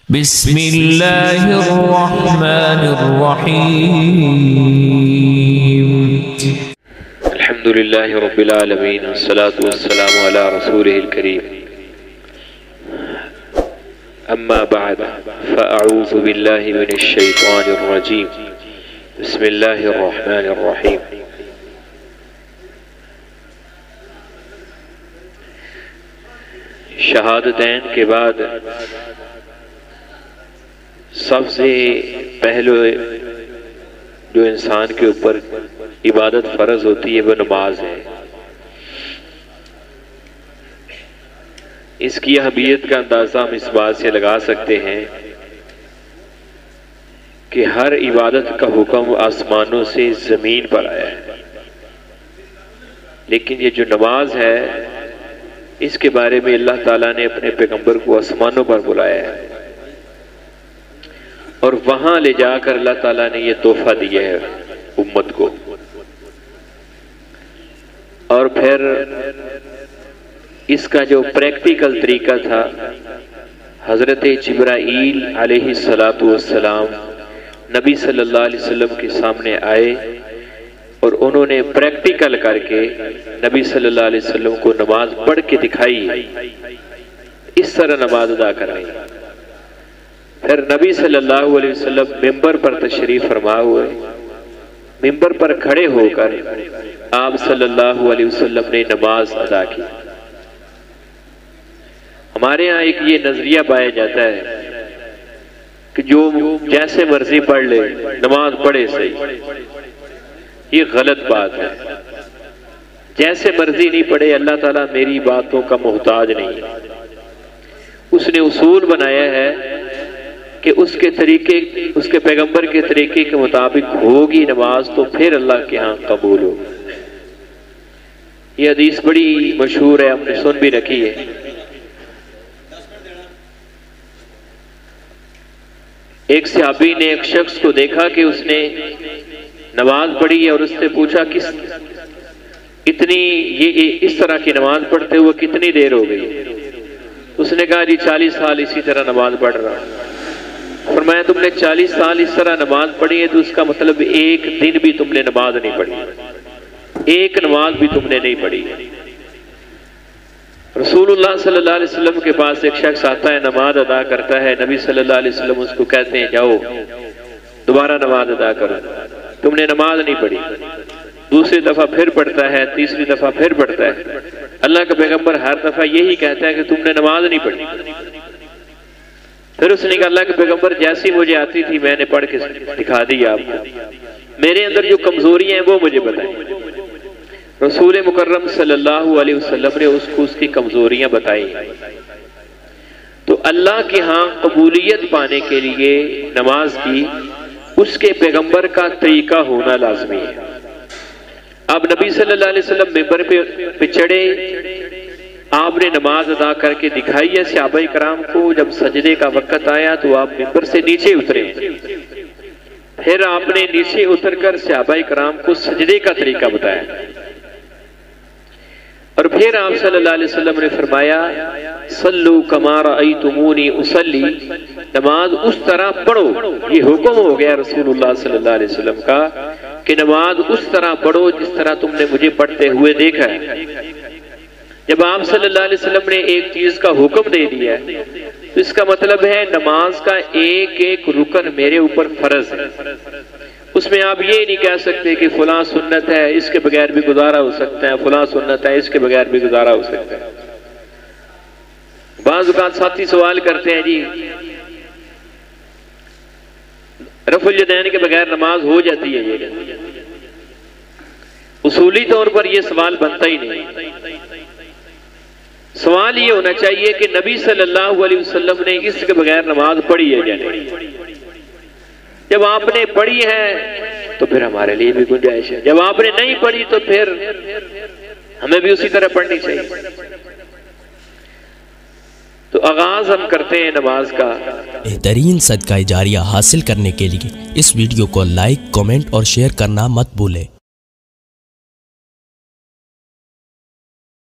بسم اللہ الرحمن الرحیم الحمدللہ رب العالمین والصلاة والسلام علی رسولہ الکریم اما بعد فاعوذ باللہ من الشیطان الرجیم بسم اللہ الرحمن الرحیم شہادتین کے بعد سب سے پہلے جو انسان کے اوپر عبادت فرض ہوتی ہے وہ نماز ہے۔ اس کی اہمیت کا اندازہ ہم اس بات سے لگا سکتے ہیں کہ ہر عبادت کا حکم آسمانوں سے زمین پر آیا ہے، لیکن یہ جو نماز ہے اس کے بارے میں اللہ تعالیٰ نے اپنے پیغمبر کو آسمانوں پر بلایا ہے، اور وہاں لے جا کر اللہ تعالیٰ نے یہ تحفہ دیا ہے امت کو۔ اور پھر اس کا جو پریکٹیکل طریقہ تھا، حضرت جبرائیل علیہ السلام نبی صلی اللہ علیہ وسلم کے سامنے آئے اور انہوں نے پریکٹیکل کر کے نبی صلی اللہ علیہ وسلم کو نماز پڑھ کے دکھائی، اس طرح نماز ادا کرنی۔ پھر نبی صلی اللہ علیہ وسلم ممبر پر تشریف فرما ہوئے، ممبر پر کھڑے ہو کر آپ صلی اللہ علیہ وسلم نے نماز ادا کی۔ ہمارے ہاں ایک یہ نظریہ پایا جاتا ہے کہ جو جیسے مرضی پڑھ لے نماز پڑھے صحیح، یہ غلط بات ہے۔ جیسے مرضی نہیں پڑھے، اللہ تعالیٰ میری باتوں کا محتاج نہیں، اس نے اصول بنایا ہے کہ اس کے طریقے، اس کے پیغمبر کے طریقے کے مطابق ہوگی نماز تو پھر اللہ کے ہاں قبول ہو۔ یہ حدیث بڑی مشہور ہے، ہم نے سن بھی رکھی ہے۔ ایک صحابی نے ایک شخص کو دیکھا کہ اس نے نماز پڑھی ہے، اور اس سے پوچھا کہ اس طرح کی نماز پڑھتے ہوئے کتنی دیر ہو گئی؟ اس نے کہا جی 40 سال اسی طرح نماز پڑھ رہا ہوں۔ فرمایا تم نے 40 سال اس طرح نماز پڑھی ہے تو اس کا مطلب ایک دن بھی تم نے نماز نہیں پڑھی، ایک نماز بھی تم نے نہیں پڑھی۔ رسول اللہ صلی اللہ علیہ وسلم کے پاس ایک شخص آتا ہے، نماز ادا کرتا ہے، نبی صلی اللہ علیہ وسلم اس کو کہتے ہیں جاؤ دوبارہ نماز ادا کرو، تم نے نماز نہیں پڑھی۔ دوسری دفعہ پھر پڑھتا ہے، تیسری دفعہ پھر پڑھتا ہے۔ اللہ کا پیغمبر ہر دفعہ یہی کہتا ہے کہ تم نے نماز نہیں پڑھی۔ پھر اس نے کہا اللہ کے پیغمبر جیسی مجھے آتی تھی میں نے پڑھ کے دکھا دی آپ کو، میرے اندر جو کمزوریاں ہیں وہ مجھے بتائیں۔ رسول مکرم صلی اللہ علیہ وسلم نے اس کو اس کی کمزوریاں بتائی۔ تو اللہ کے ہاں قبولیت پانے کے لیے نماز کی اس کے پیغمبر کا طریقہ ہونا لازمی ہے۔ اب نبی صلی اللہ علیہ وسلم ممبر پہ چڑھے، آپ نے نماز ادا کر کے دکھائی ہے صحابہ کرام کو۔ جب سجدے کا وقت آیا تو آپ ممبر سے نیچے اترے، پھر آپ نے نیچے اتر کر صحابہ کرام کو سجدے کا طریقہ بتایا، اور پھر آپ صلی اللہ علیہ وسلم نے فرمایا صلو کما رأیتمونی اصلی، نماز اس طرح پڑھو۔ یہ حکم ہو گیا رسول اللہ صلی اللہ علیہ وسلم کا کہ نماز اس طرح پڑھو جس طرح تم نے مجھے پڑھتے ہوئے دیکھا ہے۔ جب آپ صلی اللہ علیہ وسلم نے ایک چیز کا حکم دے دیا ہے تو اس کا مطلب ہے نماز کا ایک ایک رکن میرے اوپر فرض ہے۔ اس میں آپ یہ نہیں کہہ سکتے کہ فلاں سنت ہے اس کے بغیر بھی گزارا ہو سکتا ہے، فلاں سنت ہے اس کے بغیر بھی گزارا ہو سکتا ہے۔ بعض اوقات ساتھی سوال کرتے ہیں جی رفع الیدین کے بغیر نماز ہو جاتی ہے؟ یہ اصولی طور پر یہ سوال بنتا ہی نہیں۔ سوال یہ ہونا چاہیے کہ نبی صلی اللہ علیہ وسلم نے اس کے بغیر نماز پڑھی ہے یا نہیں؟ جب آپ نے پڑھی ہے تو پھر ہمارے لیے بھی گنجائش ہے، جب آپ نے نہیں پڑھی تو پھر ہمیں بھی اسی طرح پڑھنی چاہیے۔ تو آغاز ہم کرتے ہیں نماز کا۔ بہترین صدقہ جاریہ حاصل کرنے کے لیے اس ویڈیو کو لائک، کمنٹ اور شیئر کرنا مت بھولیں۔